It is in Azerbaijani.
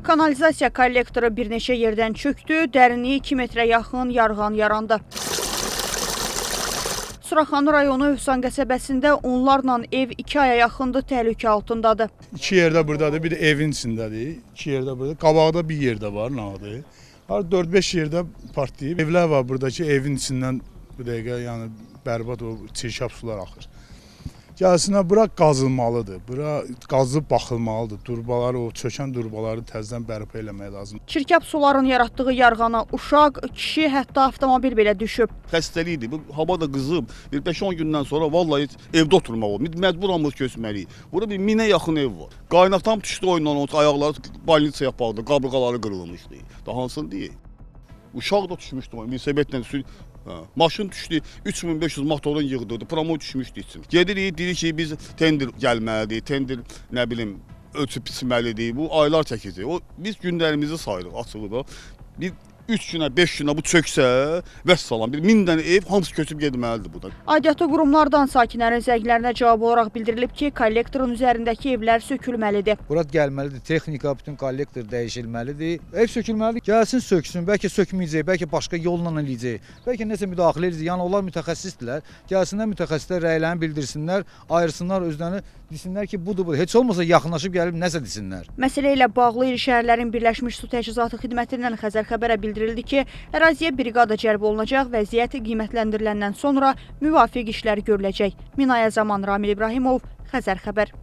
Kanalizasiya kollektoru bir neçə yerdən çöktü, dərinliyi 2 metrə yaxın yarğan yarandı. Suraxanı rayonu Övsan qəsəbəsində onlarla ev 2 aya yaxındır təhlükə altındadır. 2 yerdə buradadır, bir evin içindədir. 2 yerdə burada. Qabaqda bir yerdə var, nədir? 4-5 yerdə partlayıb. Evlər var buradakı evin içindən bu dəqiqə yəni bərbad o çirkab sular axır. Gəlsinə bura qazılmalıdır. Bura qazıb baxılmalıdır. Durbaları, o çökən durbaları təzədən bərpa eləmək lazımdır. Çirkab suların yaratdığı yarğana uşaq, kişi, hətta avtomobil belə düşüb. Xəstəlikdir. Bu hava da qızıb. Bir 5-10 gündən sonra vallahi evdə oturmaq olur. Məcburamız köçməliyik. Burada bir 1000-ə yaxın ev var. Qaynaqtam düşdü oyundan, ayaqları balnisaya apardı, qabırğaları qırılmışdı. Daha hansını deyək? Uşaq da düşmüşdü. Müsibətlə düşdü. Maşın düşdü, 3500 motorun yığdırdı, promo düşmüşdü için. Gedirik, dedik ki biz tender gəlməlidir, tender nə bilim ölçüb biçməlidir. Bu aylar çəkəcək. Biz günlərimizi sayırıq açıqda. Bir 3 günə, 5 günə bu çöksə, vəssalam, bir 1000 dənə ev hamısı köçüb getməlidir burada. Aidiyyatı qurumlardan sakinlərin zənglərinə cavab olaraq bildirilib ki, kollektorun üzərindəki evlər sökülməlidir. Bura gəlməlidir, texnika, bütün kollektor dəyişilməlidir. Ev sökülməlidir, gəlsin söksün, bəlkə sökməyəcək, bəlkə başqa yolla eləyəcək, bəlkə nəsə müdaxilə edəcək. Yəni onlar mütəxəssisdirlər, gəlsinlər mütəxəssislər rəylərini bildirsinlər, ayırsınlar özlərini, desinlər ki, budur. Heç olmasa yaxınlaşıb gəlib nəsə desinlər. Məsələ ilə bağlı İri Şəhərlərin Birləşmiş Su Təchizatı Xidmətindən Xəzər xəbərə bildirildi ki, əraziyə briqada cəlb olunacaq, vəziyyət qiymətləndiriləndən sonra müvafiq işlər görüləcək. Minaya Zaman, Ramil İbrahimov, Xəzər xəbər.